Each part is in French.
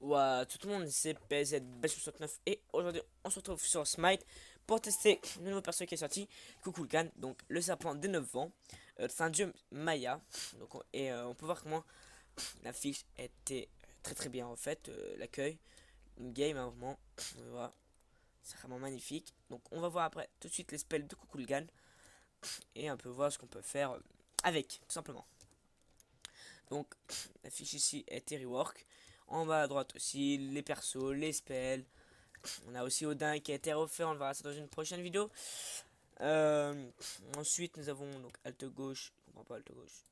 Ouah, tout le monde, c'est PZ69 et aujourd'hui on se retrouve sur Smite pour tester le nouveau perso qui est sorti, Kukulkan, donc le serpent des 9 ans. C'est un dieu Maya, donc on peut voir comment la fiche était très très bien en fait, l'accueil, une game hein, vraiment, voilà, c'est vraiment magnifique. Donc on va voir après tout de suite les spells de Kukulkan et un peu voir ce qu'on peut faire avec, tout simplement. Donc la fiche ici est rework. En bas à droite aussi les persos, les spells. On a aussi Odin qui a été refait, on le verra ça dans une prochaine vidéo. Ensuite nous avons donc Alt gauche, je comprends pas Alt gauche.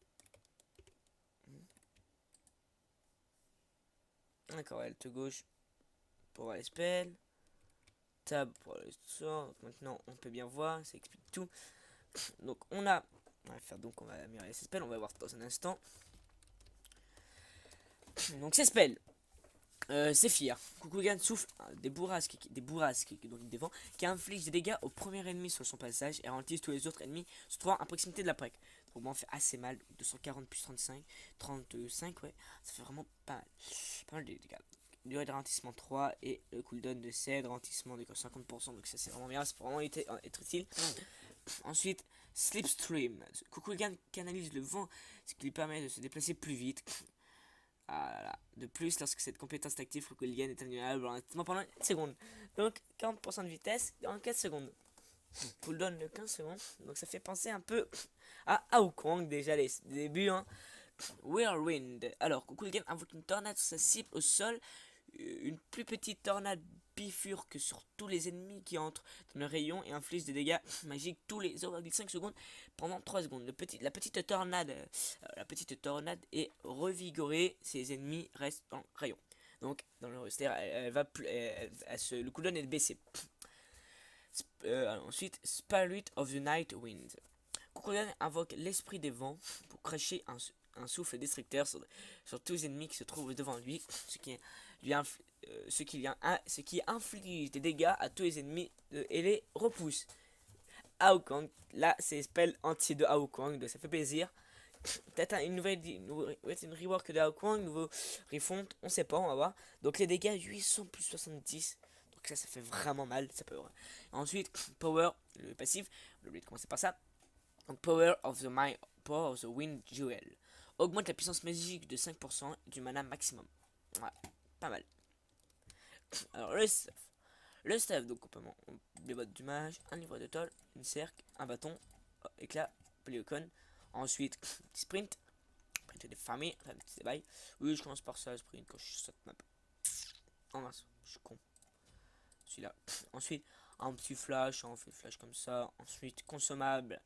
D'accord, Alt gauche pour voir les spells. Tab pour le sort. Donc maintenant on peut bien voir, ça explique tout. Donc on va faire donc on va améliorer ces spells, on va voir dans un instant. Donc ces spells. Séphir. Kukulkan souffle des bourrasques, donc des vents, qui infligent des dégâts au premier ennemi sur son passage et ralentissent tous les autres ennemis se trouvant à proximité de la plaque. Donc moi on fait assez mal, 240 plus 35, ouais, ça fait vraiment pas mal de dégâts. Durée de ralentissement 3 et le cooldown de 7, ralentissement de 50%, donc ça c'est vraiment bien, c'est pour vraiment être utile. Ensuite, Slipstream. Kukulkan canalise le vent, ce qui lui permet de se déplacer plus vite. Ah là là. De plus, lorsque cette compétence est active, Kukulkan est invulnérable pendant 1 seconde. Donc 40% de vitesse en 4 secondes. Cooldown de 15 secondes. Donc ça fait penser un peu à Wukong déjà les débuts. Hein. Whirlwind. Alors Kukulkan invoque une tornade sur sa cible au sol. Une plus petite tornade bifurque sur tous les ennemis qui entrent dans le rayon et inflige des dégâts magiques tous les 0,5 secondes pendant 3 secondes. La petite tornade est revigorée, ses ennemis restent dans le rayon. Donc, dans le le cooldown est baissé. Ensuite, Spirit of the Night Wind. Kukulkan invoque l'esprit des vents pour cracher un souffle destructeur sur tous les ennemis qui se trouvent devant lui, ce qui inflige des dégâts à tous les ennemis et les repousse. Aokang, là c'est spell anti de Aokang, donc ça fait plaisir. Peut-être une rework de Aokang, nouveau refonte, on sait pas, on va voir. Donc les dégâts 800 plus 70. Donc ça fait vraiment mal, ça peut. Ensuite, Power, le passif, on oublie de commencer par ça. Donc Power of the Wind Jewel. Augmente la puissance magique de 5% du mana maximum. Ouais, pas mal. Alors le staff, donc des bottes du mage, un livre de toile, une cercle, un bâton, éclat, polyocon. Ensuite, sprint, sprint des familles, des bails. Oui, je commence par ça, sprint quand je saute map. Oh mince, je suis con. Celui-là. Ensuite, un petit flash, on fait flash comme ça. Ensuite, consommable.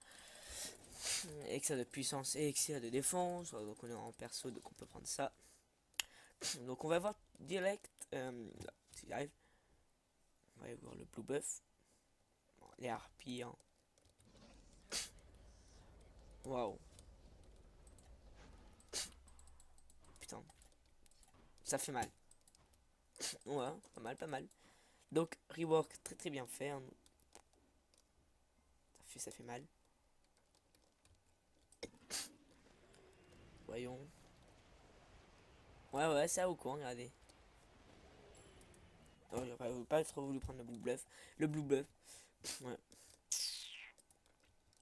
Excès de puissance et excès de défense. Donc on est en perso, donc on peut prendre ça. Donc on va voir direct. Là, si j'arrive. On va voir le blue buff. Bon, les harpies. Hein. Waouh. Putain. Ça fait mal. Ouais, pas mal, pas mal. Donc rework très très bien fait. Hein. Ça fait mal. Voyons. Ouais, c'est à quoi, regardez. Oh, j'ai pas trop voulu prendre le blue bluff. Le blue bluff. Ouais.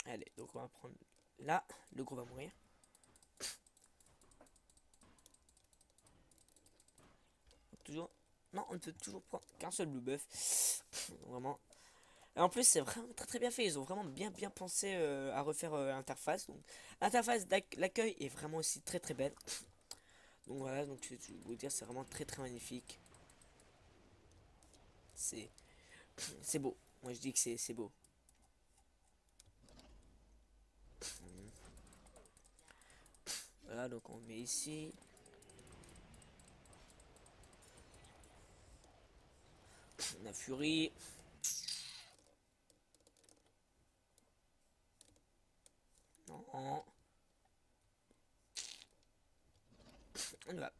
Allez, donc on va prendre là. Le gros va mourir. Donc, toujours. Non, on ne peut toujours prendre qu'un seul blue buff. Vraiment. Et en plus, c'est vraiment très très bien fait. Ils ont vraiment bien pensé à refaire l'interface. Donc, l'interface l'accueil est vraiment aussi très très belle. Donc voilà, donc je vais vous dire, c'est vraiment très très magnifique. C'est beau. Moi je dis que c'est beau. Voilà, donc on met ici. La furie. Non. On y va.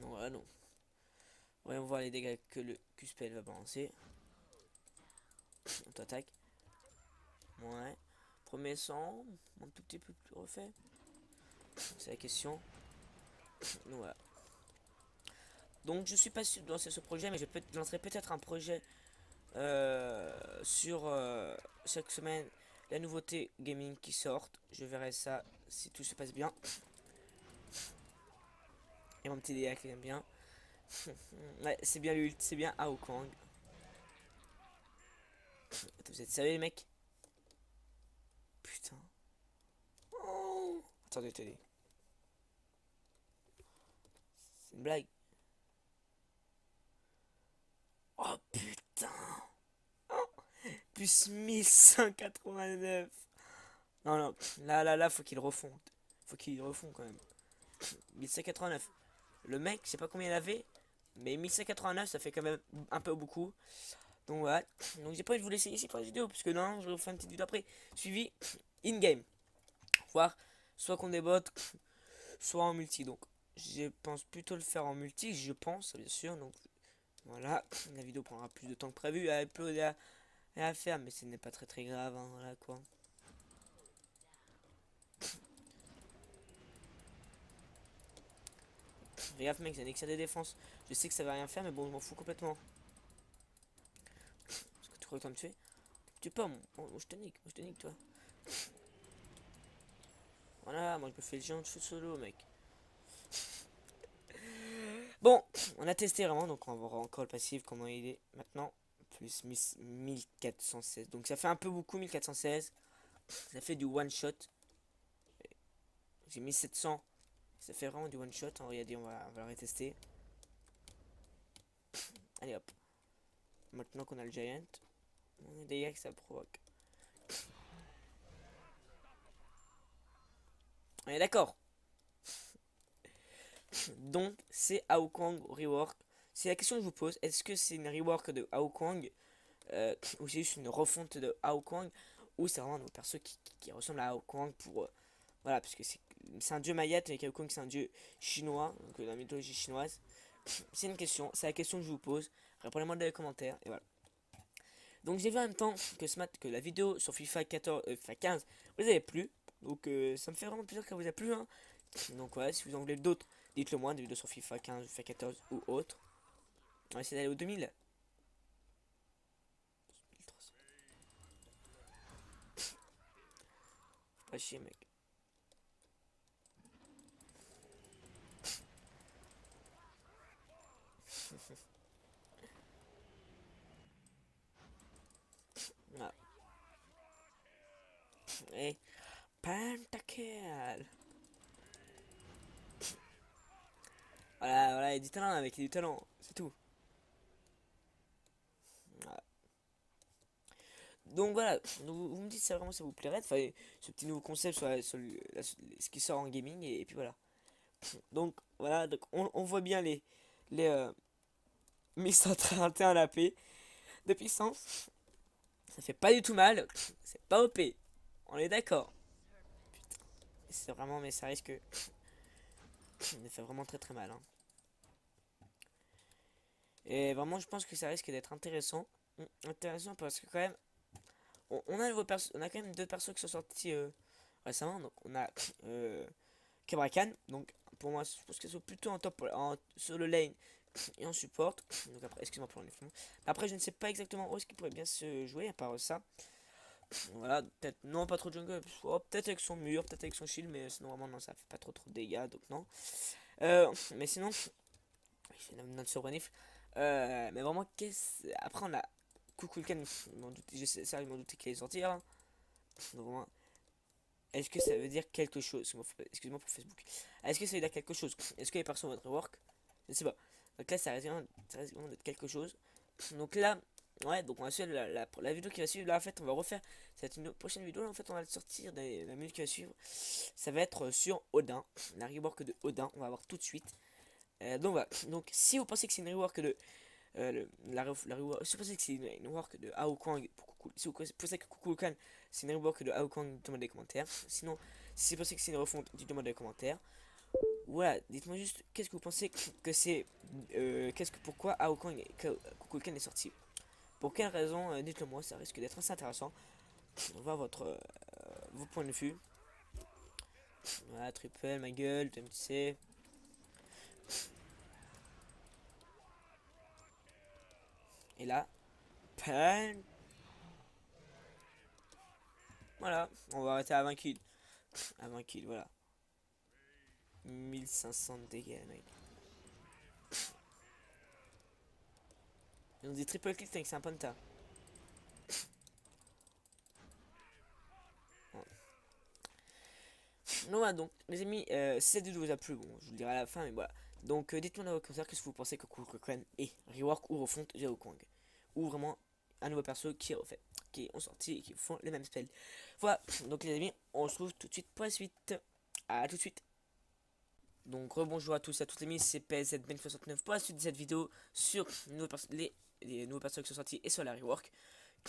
Non, voilà, non. Voyons voir les dégâts que le Q-spell va balancer. On t'attaque. Ouais. Premier sang. Un tout petit peu plus refait. C'est la question. Donc voilà. Donc je suis pas sûr de lancer ce projet, mais je lancerai peut-être un projet sur chaque semaine la nouveauté gaming qui sortent. Je verrai ça si tout se passe bien. Et mon petit DA qui aime bien. Ouais, c'est bien l'ult, c'est bien Aokang. Vous êtes sérieux les mecs? Putain. Oh. Attendez, attendez. C'est une blague. Oh putain. Plus 1189. Non, non. Là, faut qu'il refonde. Faut qu'il refond quand même. 1189. Le mec, je sais pas combien il avait. Mais 1189, ça fait quand même un peu beaucoup. Donc voilà. Donc j'ai pas envie de vous laisser ici pour la vidéo. Parce que non, je vais vous faire une petite vidéo après. Suivi in-game. Voir soit qu'on débote, soit en multi. Donc je pense plutôt le faire en multi. Je pense, bien sûr. Donc voilà. La vidéo prendra plus de temps que prévu à uploader et à faire. Mais ce n'est pas très grave. Hein, voilà quoi. Fais gaffe mec, j'ai un XA des défenses. Je sais que ça va rien faire, mais bon, je m'en fous complètement. Parce que tu crois que tu vas me tuer? Tu peux pas, moi je te nique, toi. Voilà, moi je me fais le géant de shoot solo, mec. Bon, on a testé vraiment, donc on va voir encore le passif, comment il est maintenant. Plus 1416. Donc ça fait un peu beaucoup, 1416. Ça fait du one shot. J'ai mis 700. Ça fait vraiment du one shot. Regardez, on va le retester. Allez hop. Maintenant qu'on a le giant, on a des gars que ça provoque. On est d'accord. Donc c'est Aokang rework. C'est la question que je vous pose. Est-ce que c'est une rework de Aokang ou c'est juste une refonte de Aokang, ou c'est vraiment un perso qui ressemble à Aokang pour voilà, parce que c'est un dieu maya et Aokang c'est un dieu chinois, donc dans la mythologie chinoise. C'est une question, c'est la question que je vous pose. Répondez-moi dans les commentaires et voilà. Donc j'ai vu en même temps que que la vidéo sur FIFA 14, FIFA 15 vous avez plu. Donc ça me fait vraiment plaisir que ça vous a plu. Hein. Donc voilà, si vous en voulez d'autres, dites-le moi, des vidéos sur FIFA 15, FIFA 14 ou autre. On va essayer d'aller au 2000. Pas chier mec. Voilà. Et Pentakill. Voilà, voilà, il y a du talent avec, il y a du talent, c'est tout. Voilà. Donc voilà, vous me dites si vraiment ça vous plairait, enfin, ce petit nouveau concept sur ce qui sort en gaming, et puis voilà. Donc voilà, donc on voit bien les 1131 AP de puissance. Ça fait pas du tout mal, c'est pas OP, on est d'accord. C'est vraiment, mais ça risque de faire vraiment très mal. Hein. Et vraiment, je pense que ça risque d'être intéressant. Intéressant parce que quand même, on a, on a quand même deux persos qui sont sortis récemment. Donc on a Kebrakan. Donc pour moi, je pense qu'ils sont plutôt en top sur le lane et en support. Donc après, excuse-moi pour l'enlèvement. Après, je ne sais pas exactement où est-ce qu'il pourrait bien se jouer à part ça. Voilà, peut-être non, pas trop de jungle. Oh, peut-être avec son mur, peut-être avec son shield, mais sinon vraiment non, ça fait pas trop de dégâts, donc non. Mais sinon, il fait notre survenif. Mais vraiment, après on a Kukulkan, je m'en doutais qu'il allait sortir. Hein. Donc vraiment, est-ce que ça veut dire quelque chose? Excuse-moi pour Facebook. Est-ce que ça veut dire quelque chose? Est-ce que les personnes vont être rework? Je ne sais pas. Donc là, ça risque vraiment d'être quelque chose. Donc là, ouais, donc on va suivre la vidéo qui va suivre. Là, en fait, on va refaire. C'est une prochaine vidéo. Là, en fait, on va le sortir. La minute qui va suivre, ça va être sur Odin. La rework de Odin. On va voir tout de suite. Donc voilà. Donc, si vous pensez que c'est une rework de. Si vous pensez que c'est une rework de Aokang, si vous pensez que Kukulkan c'est une rework de Aokang, dites-moi dans les commentaires. Sinon, si vous pensez que c'est une refonte, dites-moi dans les commentaires. Voilà, dites-moi juste qu'est-ce que vous pensez que c'est. Pourquoi Aokang et Kukulkan est sorti. Pour quelle raison, dites-le moi, ça risque d'être assez intéressant. On va voir vos points de vue. Voilà, triple, ma gueule, MTC. Et là, pan. Voilà, on va arrêter à 20 kills. À 20 kills, voilà. 1500 de dégâts, mec. On dit triple kill, c'est un penta. Non, voilà, donc, les amis, si cette vidéo vous a plu, bon, je vous le dirai à la fin, mais voilà. Donc, dites-moi dans vos commentaires qu'est-ce que vous pensez que Kukulkan est rework ou refonte de Kong. Ou vraiment un nouveau perso qui est refait, qui ont sorti et qui font les mêmes spells. Voilà, donc les amis, on se retrouve tout de suite pour la suite. À tout de suite. Donc rebonjour à tous et à toutes les amis, c'est PSZBen69 pour la suite de cette vidéo sur les nouveaux personnages qui sont sortis et sur la rework.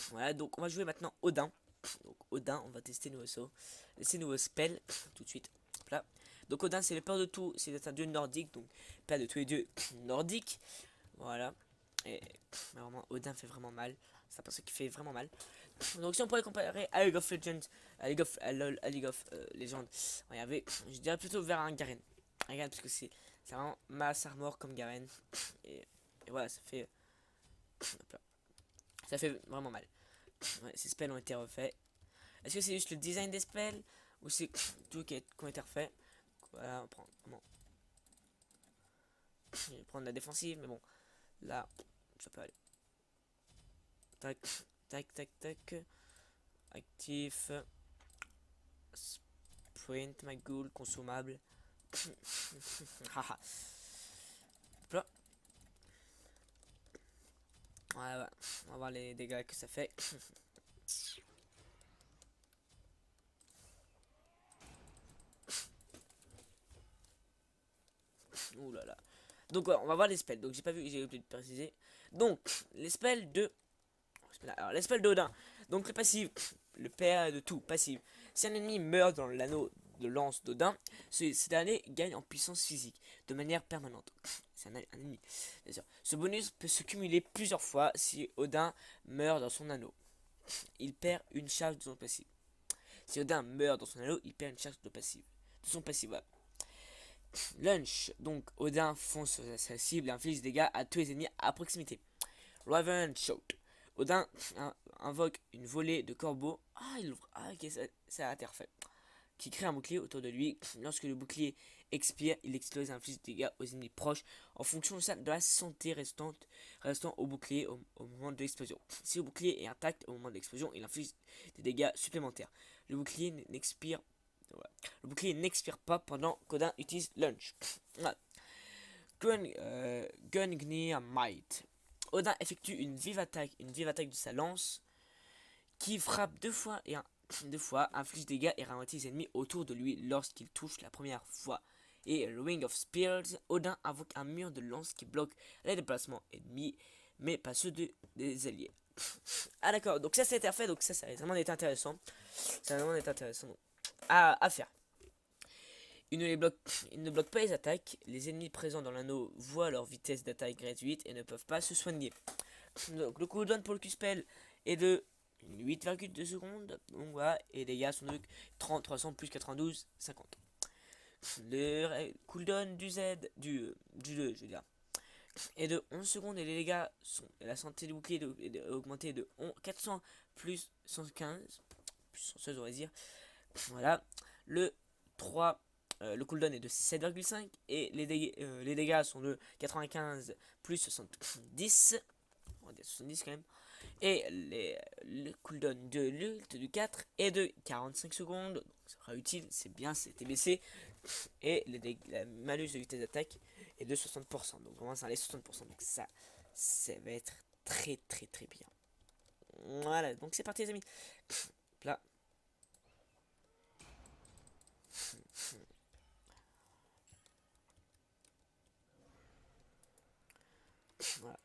Voilà, donc on va jouer maintenant Odin. Donc Odin, on va tester ces nouveaux spells tout de suite. Là. Donc Odin, c'est le père de tout, c'est un dieu nordique, donc père de tous les dieux nordiques. Voilà. Et vraiment, Odin fait vraiment mal. C'est un personnage qui fait vraiment mal. Donc si on pourrait comparer à League of Legends, à League of, à League of Legends, regardez, je dirais plutôt vers un Garen. Regarde, parce que c'est vraiment masse armor comme Garen. Et voilà, ça fait vraiment mal. Ouais, ces spells ont été refaits. Est-ce que c'est juste le design des spells ou c'est tout qui ont été refaits? Voilà, on prend. Bon. Je vais prendre la défensive, mais bon, là, ça peut aller. Tac, tac, tac, tac. Actif. Sprint, my ghoul, consommable. Haha. Là. Ouais, on va voir les dégâts que ça fait. Ouh là là. Donc ouais, on va voir les spells. Donc j'ai pas vu, j'ai oublié de préciser. Donc les spells de. Alors les spells d'Odin. Donc le passif, le père de tout, passif. Si un ennemi meurt dans l'anneau de lance d'Odin, ce dernier gagne en puissance physique de manière permanente. C'est un ennemi, bien sûr. Ce bonus peut se cumuler plusieurs fois si Odin meurt dans son anneau. Il perd une charge de son passif. Si Odin meurt dans son anneau, il perd une charge de son passif. Voilà. Lunch, donc Odin fonce sur sa cible et inflige des dégâts à tous les ennemis à proximité. Raven Shot. Odin invoque une volée de corbeaux. Ah, il ouvre. Ah, ok, ça a été refait. Qui crée un bouclier autour de lui. Lorsque le bouclier expire, il explose et inflige des dégâts aux ennemis proches en fonction de la santé restant au bouclier au moment de l'explosion. Si le bouclier est intact au moment de l'explosion, il inflige des dégâts supplémentaires. Le bouclier n'expire voilà. Le bouclier n'expire pas pendant qu'Odin utilise Lunge. Voilà. Gungnir Might. Odin effectue une vive attaque de sa lance qui frappe deux fois, inflige des dégâts et ralentit les ennemis autour de lui lorsqu'il touche la première fois. Et le Ring of Spears, Odin invoque un mur de lance qui bloque les déplacements ennemis, mais pas ceux des alliés. Ah d'accord, donc ça c'était refait, donc ça a vraiment été intéressant. Ça a vraiment été intéressant à faire. Il ne bloque pas les attaques. Les ennemis présents dans l'anneau voient leur vitesse d'attaque réduite et ne peuvent pas se soigner. Donc, le cooldown pour le Q-Spell est de 8,2 secondes. Donc voilà, et les dégâts sont de 300 plus 92, 50. Le cooldown du Z, du 2, je veux dire, est de 11 secondes et les dégâts sont. La santé du bouclier est augmentée de 400 plus 115, plus 116 on va dire. Voilà, le 3. Le cooldown est de 7,5 et les dégâts sont de 95 plus 70. On va dire 70 quand même. Et le cooldown de l'ult du 4 est de 45 secondes. Donc ça sera utile, c'est bien, c'est TBC. Et la malus de vitesse d'attaque est de 60%. Donc vraiment ça les 60%. Donc ça va être très très très bien. Voilà, donc c'est parti les amis. Là. Voilà.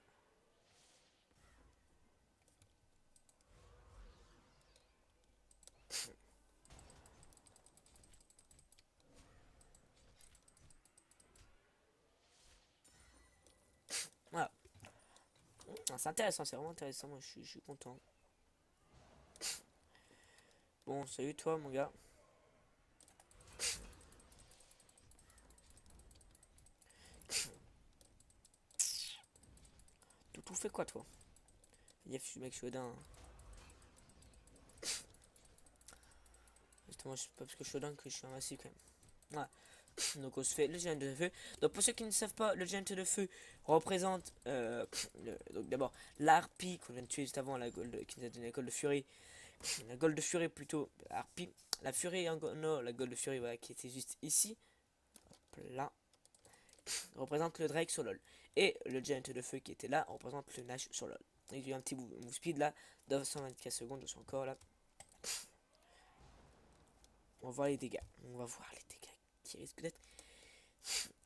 Voilà. C'est intéressant, c'est vraiment intéressant. Moi je suis content. Bon, salut toi mon gars. Tout fait quoi toi? Il y a ce mec Chaudin. Justement, je sais pas parce que Chaudin que je suis un massif quand même. Voilà. Donc on se fait le géant de feu. Donc pour ceux qui ne savent pas, le géant de feu représente donc d'abord l'harpie qu'on vient de tuer juste avant, la gold, qui nous a donné la gold de furie. La gold de furie plutôt, harpie. La furie, non, la gold de furie, voilà, qui était juste ici. Hop là. Représente le Drake sur LoL. Et le Giant de feu qui était là représente le Nash sur LoL. Et j'ai eu un petit move speed là, 224 secondes de son corps là. On va voir les dégâts. On va voir les dégâts qui risquent d'être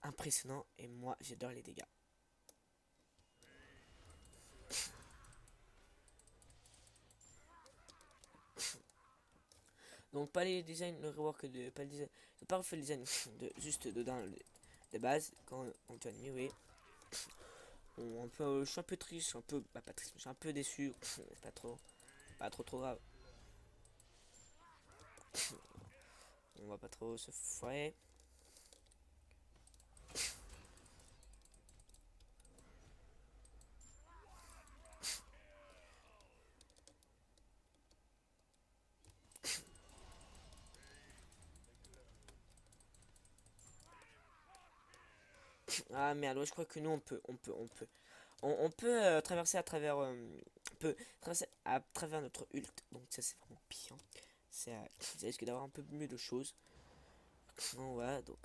impressionnants. Et moi, j'adore les dégâts. Donc pas les designs, le rework de pas le design, pas refait le design de juste dedans de base quand on tue ennemi, oui. Je suis un peu triste, je suis un peu pas triste, je suis un peu déçu. C'est pas trop grave. On va pas trop se foirer. Ah merde, ouais, je crois que nous on peut traverser à travers à travers notre ult. Donc ça c'est vraiment bien. Ça risque d'avoir un peu mieux de choses. Bon, voilà, donc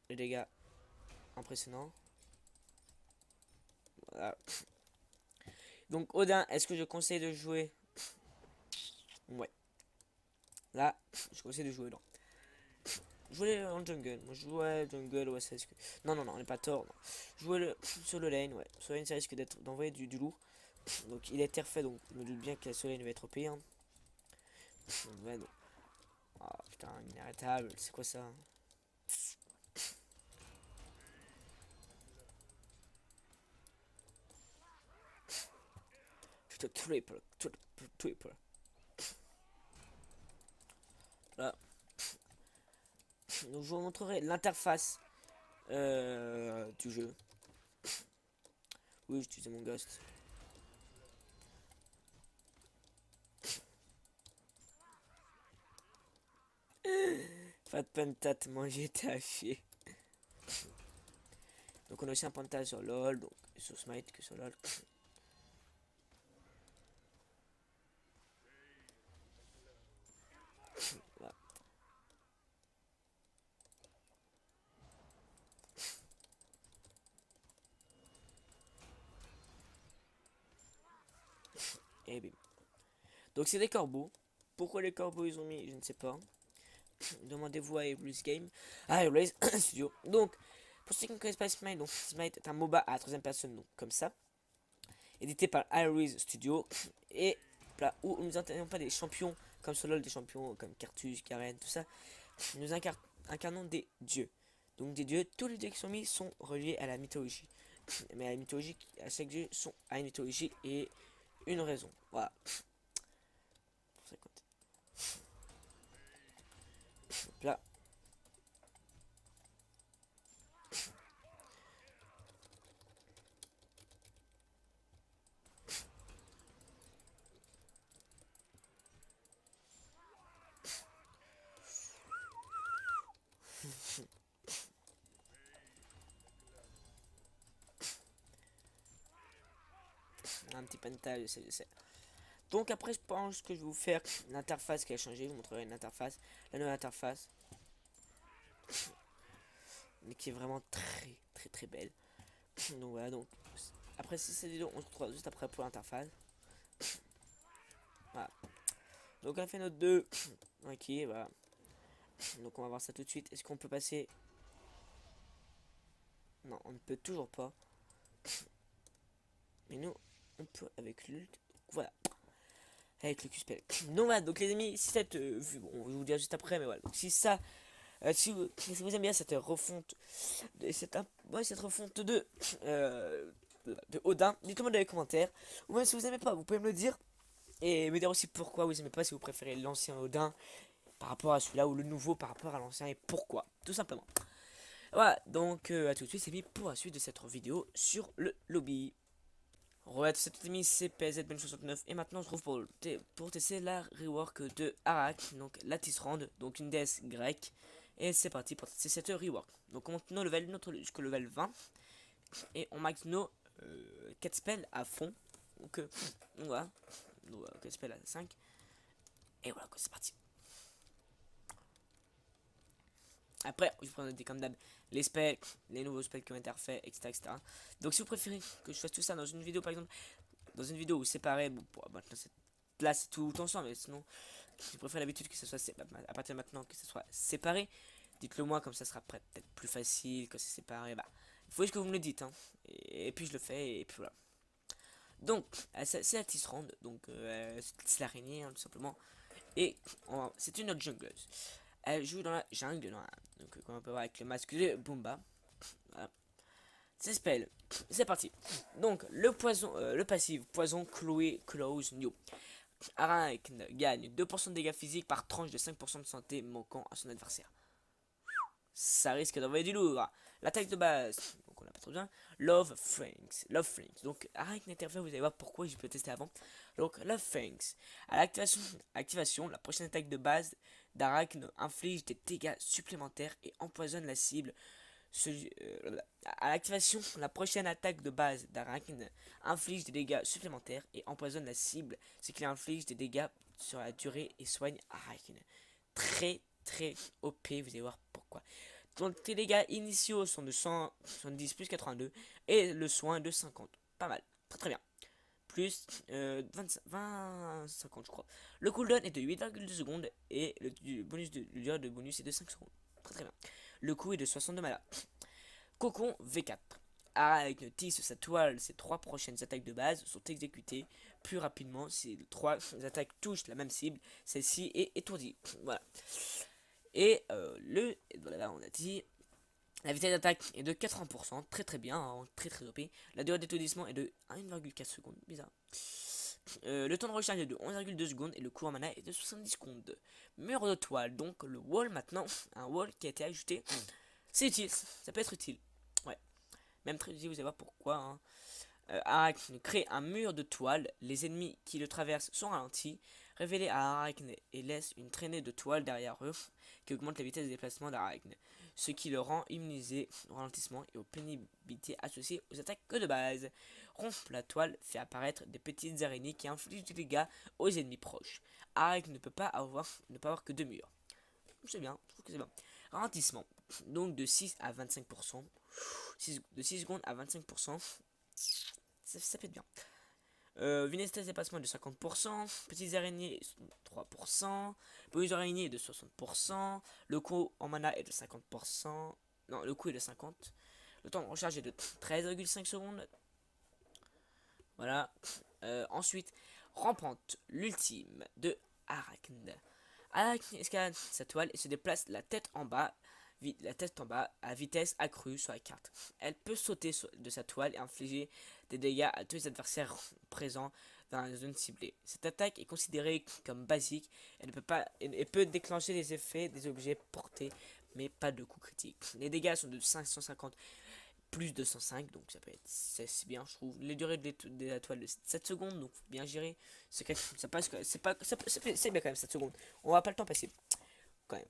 les dégâts impressionnants. Voilà. Donc Odin, est-ce que je conseille de jouer? Ouais. Là, je conseille de jouer, non. Jouer en jungle. Moi, je jouais jungle, ouais, ça risque. Non, non, non, on n'est pas tort. Non. Jouer sur le lane, ouais. Sur le lane, ça risque d'envoyer du lourd. Donc, il a été refait, donc je me doute bien que la sur lane va être OP. Hein. Ouais, donc. Oh putain, inarrêtable, c'est quoi ça? Triple. Là. Donc, je vous montrerai l'interface du jeu. Oui, j'utilisais mon ghost. Pas de pentat, manger taché. Donc on a aussi un pentat sur LoL, donc sur Smite que sur LoL. Voilà. Et bim. Donc c'est des corbeaux. Pourquoi les corbeaux ils ont mis, je ne sais pas. Demandez-vous à Airways Game. Ah, Airways Studio. Donc, pour ceux qui ne connaissent pas Smite, donc Smite est un MOBA à la troisième personne, donc comme ça. Édité par Airways Studio. Et là où nous n'incarnons pas des champions comme Solol, des champions comme Carthus, Garen, tout ça. Nous incarnons des dieux. Donc des dieux, tous les dieux qui sont mis sont reliés à la mythologie. Mais à la mythologie, à chaque dieu sont à une mythologie et une raison. Voilà. Là. Un petit pental, je sais. Donc après, je pense que je vais vous faire l'interface qui a changé. Je vous montrerai une interface, la nouvelle interface, mais qui est vraiment très belle. Donc voilà, donc après si cette vidéo, on se retrouve juste après pour l'interface. Voilà. Donc on a fait notre 2. Ok, voilà. Donc on va voir ça tout de suite. Est-ce qu'on peut passer? Non, on ne peut toujours pas. Mais nous, on peut avec l'ult. Voilà. Avec le QSPL. Donc voilà, donc les amis, si cette vue, bon, je vais vous dire juste après, mais voilà. Donc si ça, si vous aimez bien cette refonte, cette refonte de Odin, dites-moi dans les commentaires. Ou même si vous aimez pas, vous pouvez me le dire. Et me dire aussi pourquoi vous aimez pas, si vous préférez l'ancien Odin par rapport à celui-là, ou le nouveau par rapport à l'ancien, et pourquoi, tout simplement. Voilà, donc à tout de suite, c'est mis pour la suite de cette vidéo sur le lobby. Ouais, cette ami c'est PZ Ben 69 et maintenant je trouve pour tester la rework de Arak, donc la Tisserand, donc une déesse grecque. Et c'est parti pour tester cette rework. Donc on monte nos levels jusqu'au level 20 et on max nos 4 spells à fond. Donc voilà, nos 4 spells à 5. Et voilà, c'est parti. Après, je prends des comme d'hab les spells, les nouveaux spells qui ont été refaits, etc., etc. Donc si vous préférez que je fasse tout ça dans une vidéo par exemple, dans une vidéo séparée, bon, pour maintenant là c'est tout ensemble, mais sinon, si vous préférez l'habitude que ce soit à partir de maintenant que ce soit séparé, dites-le moi, comme ça sera peut-être plus facile que c'est séparé. Bah, il faut juste que vous me le dites, hein. Et puis je le fais, et puis voilà. Donc, c'est la Tisserand, donc c'est l'araignée, hein, tout simplement. Et c'est une autre jungleuse. Elle joue dans la jungle, donc comme on peut voir avec le masque de Boomba. Voilà. C'est spell, c'est parti. Donc le poison, le passif poison cloué close new. Arachne gagne 2% de dégâts physiques par tranche de 5% de santé manquant à son adversaire. Ça risque d'envoyer du lourd. L'attaque de base, donc on n'a pas trop besoin. Love Franks. Love Franks. Donc Arachne intervient, vous allez voir pourquoi je peux tester avant. Donc Love Franks. À l'activation, la prochaine attaque de base d'Arachne inflige des dégâts supplémentaires et empoisonne la cible. À l'activation, la prochaine attaque de base d'Arachne inflige des dégâts supplémentaires et empoisonne la cible, ce qui inflige des dégâts sur la durée et soigne Arachne. Très OP, vous allez voir pourquoi. Donc les dégâts initiaux sont de 170 plus 82 et le soin de 50. Pas mal, très bien. Plus 50 je crois. Le cooldown est de 8,2 secondes et le bonus de durée de bonus est de 5 secondes. Très bien. Le coût est de 62 mana. Cocon V4. Avec une tisse sa toile, ses 3 prochaines attaques de base sont exécutées plus rapidement si les 3 attaques touchent la même cible. Celle-ci est étourdie. Voilà. Et voilà, on a dit. La vitesse d'attaque est de 80%, très bien, hein, très OP. La durée d'étourdissement est de 1,4 secondes, bizarre. Le temps de recharge est de 11,2 secondes et le coût en mana est de 70 secondes. Mur de toile, donc le wall maintenant, un wall qui a été ajouté. C'est utile, ça peut être utile. Ouais, même très utile, vous allez voir pourquoi. Hein. Arachne crée un mur de toile, les ennemis qui le traversent sont ralentis, révélés à Arachne et laisse une traînée de toile derrière eux qui augmente la vitesse de déplacement d'Arachne, ce qui le rend immunisé au ralentissement et aux pénibilités associées aux attaques de base. Rompre la toile fait apparaître des petites araignées qui infligent du dégât aux ennemis proches. Arachne ne peut pas avoir que deux murs. C'est bien, je trouve que c'est bien. Ralentissement, donc de 6 à 25%, de 6 secondes à 25%. Ça fait bien. Vitesse de dépassement de 50%, petites araignées 3%, bonus araignées de 60%, le coût en mana est de 50%, non, le coût est de 50%, le temps de recharge est de 13,5 secondes. Voilà. Ensuite, rampante, l'ultime de Arachne. Arachne escalade sa toile et se déplace la tête en bas à vitesse accrue sur la carte. Elle peut sauter de sa toile et infliger des dégâts à tous les adversaires présents dans la zone ciblée. Cette attaque est considérée comme basique. Elle peut déclencher les effets des objets portés, mais pas de coup critique. Les dégâts sont de 550 plus 205, donc ça peut être c'est bien, je trouve. Les durées de la toile de 7 secondes, donc bien géré. Ça passe, c'est bien quand même 7 secondes. On va pas le temps passer quand même.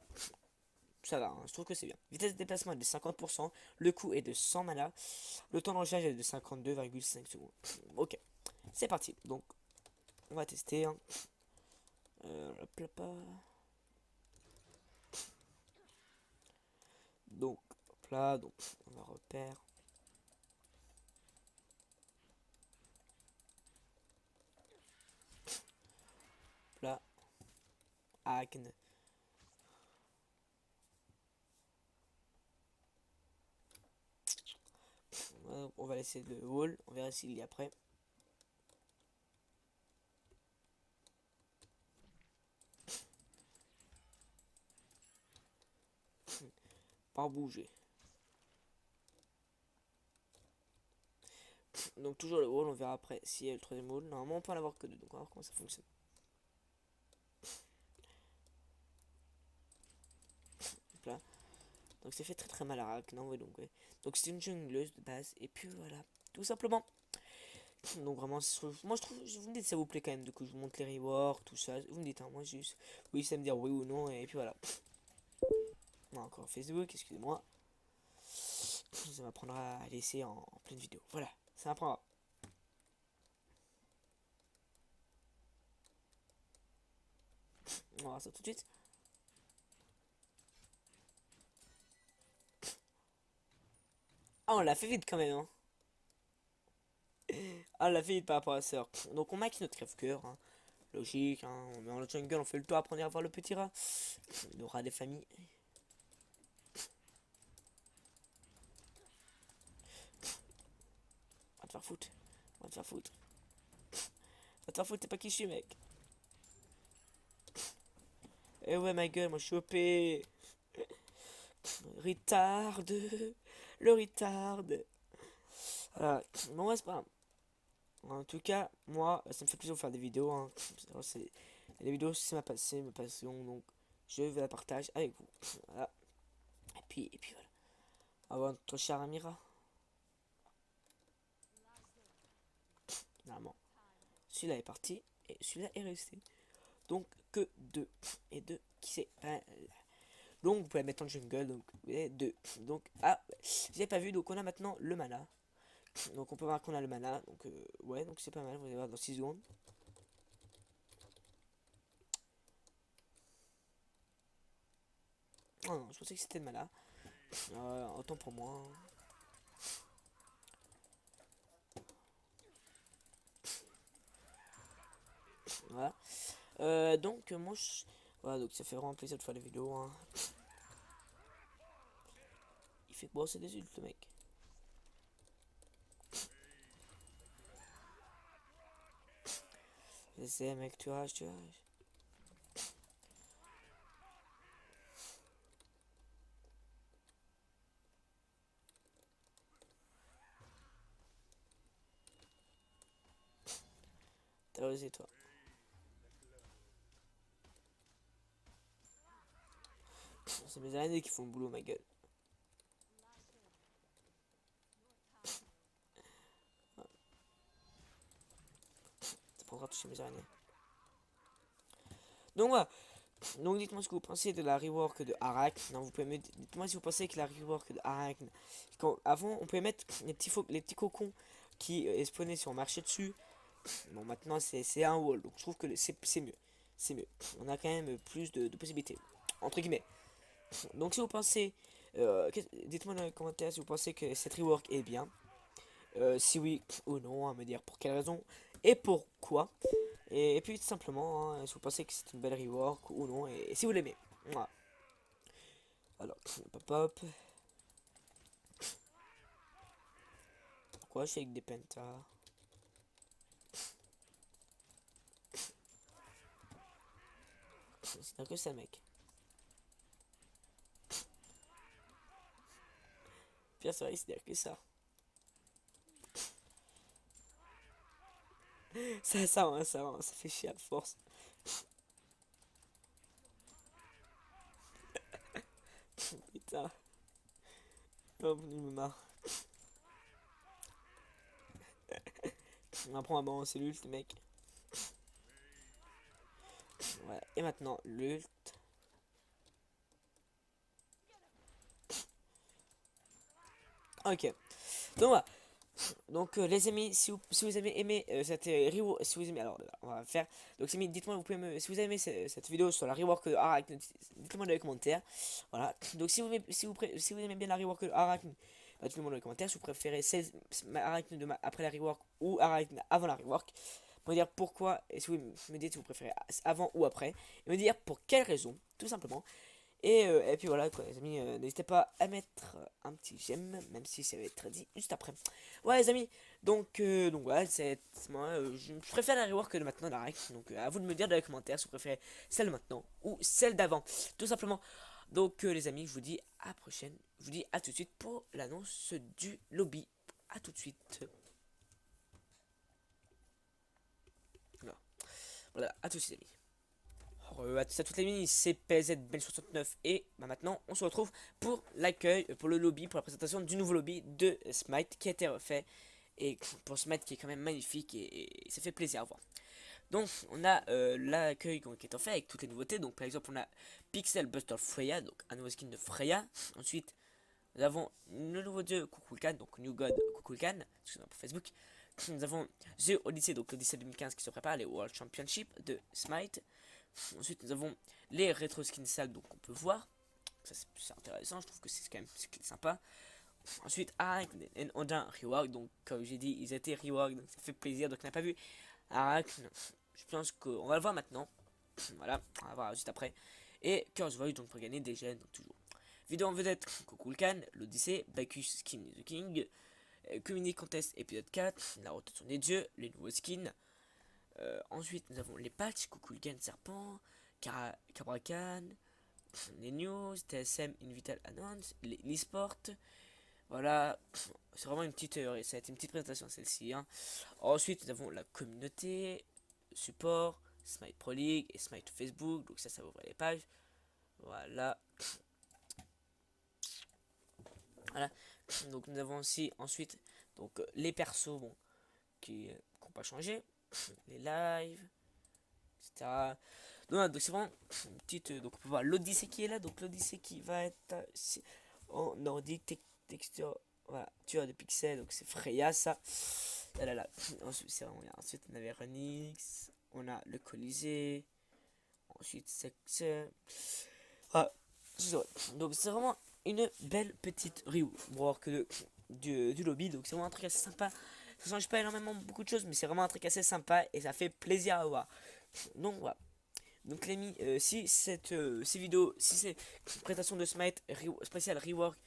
Ça va, hein, je trouve que c'est bien. Vitesse de déplacement est de 50%, le coût est de 100 mana, le temps de recharge est de 52,5 secondes. Ok, c'est parti. Donc, on va tester. Hein. Donc, hop là, donc on va repère. Là, Arachne. On va laisser le wall, on verra s'il y a après. Pas bouger. Donc toujours le wall, on verra après s'il y a le troisième wall. Normalement on peut en avoir que deux, donc on va voir comment ça fonctionne. Là. Donc ça fait très mal à Arachne, ouais, donc ouais. Donc c'est une jungleuse de base, et puis voilà, tout simplement. Donc vraiment, moi je trouve, vous me dites si ça vous plaît quand même, de que je vous montre les reworks, tout ça. Vous me dites, hein, moi juste, oui, ça me dire oui ou non, et puis voilà. Non, encore Facebook, excusez-moi. Ça m'apprendra à laisser en pleine vidéo. Voilà, ça m'apprendra. On va voir ça tout de suite. Ah, on l'a fait vite quand même, hein. Ah, on l'a fait vite par rapport à ça. Donc on maquille notre crève-cœur, hein. Logique, hein. On met en jungle, on fait le tour, après on ira voir le petit rat. Le rat des familles. On va te faire foutre. On va te faire foutre. On va te faire foutre, t'es pas qui je suis, mec. Eh ouais, ma gueule, moi je suis OP. Retard. Le retard. Voilà. Bon, ouais, c'est pas grave. En tout cas, moi, ça me fait plaisir de faire des vidéos, hein. Les vidéos, c'est ma passion, donc je vais la partager avec vous. Voilà. Et puis voilà. Avant notre cher Amira. Normalement. Celui-là est parti et celui-là est resté. Donc que deux. Et deux qui c'est pas. Donc vous pouvez la mettre en jungle. Donc et deux. Donc ah, vous avez pas vu, donc on a maintenant le mana. Donc on peut voir qu'on a le mana. Donc ouais, donc c'est pas mal. Vous allez voir dans 6 secondes. Oh non, je pensais que c'était le mana. Autant pour moi. Voilà. Donc moi je... Voilà, donc ça fait vraiment plaisir de faire les vidéos, hein. Il fait quoi, c'est des ults le mec. J'essaie mec, tu rages, tu rages. T'as osé toi. C'est mes araignées qui font le boulot, ma gueule. Ça prendra toucher mes araignées. Donc voilà. Donc dites-moi ce que vous pensez de la rework de Arachne. Non, vous pouvez me... Dites-moi si vous pensez que la rework de Arachne. Avant, on pouvait mettre les petits cocons qui spawnaient sur marché dessus. Bon, maintenant c'est un wall. Donc je trouve que c'est mieux. C'est mieux. On a quand même plus de possibilités. Entre guillemets. Donc si vous pensez... dites-moi dans les commentaires si vous pensez que cette rework est bien. Si oui ou non, à me dire pour quelle raison et pourquoi. Et puis tout simplement, hein, si vous pensez que c'est une belle rework ou non, et si vous l'aimez. Voilà. Alors, pop hop. Pourquoi je fais avec des pentas? C'est que ça, mec. Pire, c'est vrai, c'est que ça. Ça fait chier à force. Putain. Oh, je me marre. On apprend à balancer l'ult, mec. Voilà. Et maintenant, l'ult. Ok. Donc voilà. Donc les amis, si vous avez aimé cette rework, si vous aimez, alors là, on va faire. Donc les amis, dites-moi, vous pouvez me, si vous avez aimé cette vidéo sur la rework de Arachne, dites-le moi dans les commentaires. Voilà. Donc si vous aimez bien la rework de Arachne, bah, dites-le moi dans les commentaires. Si vous préférez 16 Arachne après la rework ou Arachne avant la rework, me dire pourquoi, et si vous me dites si vous préférez avant ou après, et me dire pour quelle raison, tout simplement. Et puis voilà quoi les amis, n'hésitez pas à mettre un petit j'aime, même si ça va être dit juste après. Ouais les amis, donc voilà, c'est moi, je préfère la rework de maintenant la règle, donc à vous de me dire dans les commentaires si vous préférez celle de maintenant ou celle d'avant, tout simplement. Donc les amis, je vous dis à la prochaine, je vous dis à tout de suite pour l'annonce du lobby. À tout de suite. Voilà, à tout de suite les amis. À toutes les mini, c'est PZ Ben 69 et bah maintenant on se retrouve pour l'accueil, pour le lobby, pour la présentation du nouveau lobby de Smite qui a été refait. et pour ce match qui est quand même magnifique et ça fait plaisir à voir. Donc on a l'accueil qui est en fait avec toutes les nouveautés. Donc par exemple on a Pixel Buster Freya, donc un nouveau skin de Freya. Ensuite nous avons le nouveau dieu Kukulkan, donc New God Kukulkan, excusez-moi pour Facebook. Nous avons The Odyssey, donc l'Odyssey 2015 qui se prépare, les World Championship de Smite. Ensuite nous avons les rétro skins sales, donc on peut voir. Ça c'est intéressant, je trouve que c'est quand même sympa. Ensuite Arachne et Odin Rework, donc comme j'ai dit ils étaient rework, donc ça fait plaisir. Donc on n'a pas vu Arachne, je pense qu'on va le voir maintenant. Voilà, on va voir juste après. Et Curse Voice, donc pour gagner des gènes, donc toujours. Vidéo en vedette, Kukulkan, l'Odyssée, Bacchus Skin the King, Community Contest épisode 4, la rotation des dieux, les nouveaux skins. Ensuite nous avons les patchs, Kukulkan Serpent, Cabracan, les news, TSM Invital Announce, l'e-sport. Voilà, c'est vraiment une petite, ça a été une petite présentation celle-ci. Hein. Ensuite nous avons la communauté, support, Smite Pro League et Smite Facebook, donc ça ouvre les pages. Voilà. Voilà. Donc nous avons aussi ensuite donc les persos bon, qui n'ont pas changé, les lives, etc. Donc c'est vraiment une petite. Donc on peut voir l'Odyssée qui est là, donc l'Odyssée qui va être en nordique texture, voilà, tueur de pixels, donc c'est Freya ça. Là, là, là. Ensuite on avait Renix, on a le Colisée, ensuite c'est ah, donc c'est vraiment une belle petite rework du lobby, donc c'est vraiment un truc assez sympa. Ça change pas énormément beaucoup de choses, mais c'est vraiment un truc assez sympa et ça fait plaisir à voir. Donc voilà. Donc les amis, si ces vidéos, si ces présentations de Smite spécial rework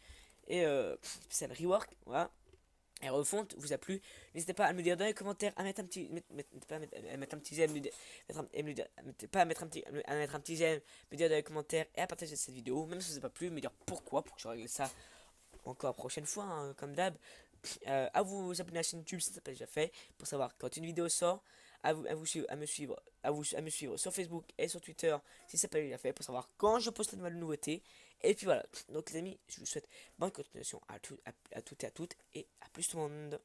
et spécial rework, voilà, et refonte vous a plu, n'hésitez pas à me le dire dans les commentaires, à mettre un petit à mettre un petit j'aime, pas à mettre un petit à mettre un petit j'aime, me dire dans les commentaires et à partager cette vidéo, même si ça vous a pas plu, me dire pourquoi pour que je règle ça encore prochaine fois, hein, comme d'hab. À vous abonner à la chaîne YouTube si ça n'est pas déjà fait pour savoir quand une vidéo sort, à me suivre sur Facebook et sur Twitter si ça n'est pas déjà fait pour savoir quand je poste la nouvelle nouveauté. Et puis voilà, donc les amis, je vous souhaite bonne continuation à toutes et à toutes et à plus tout le monde.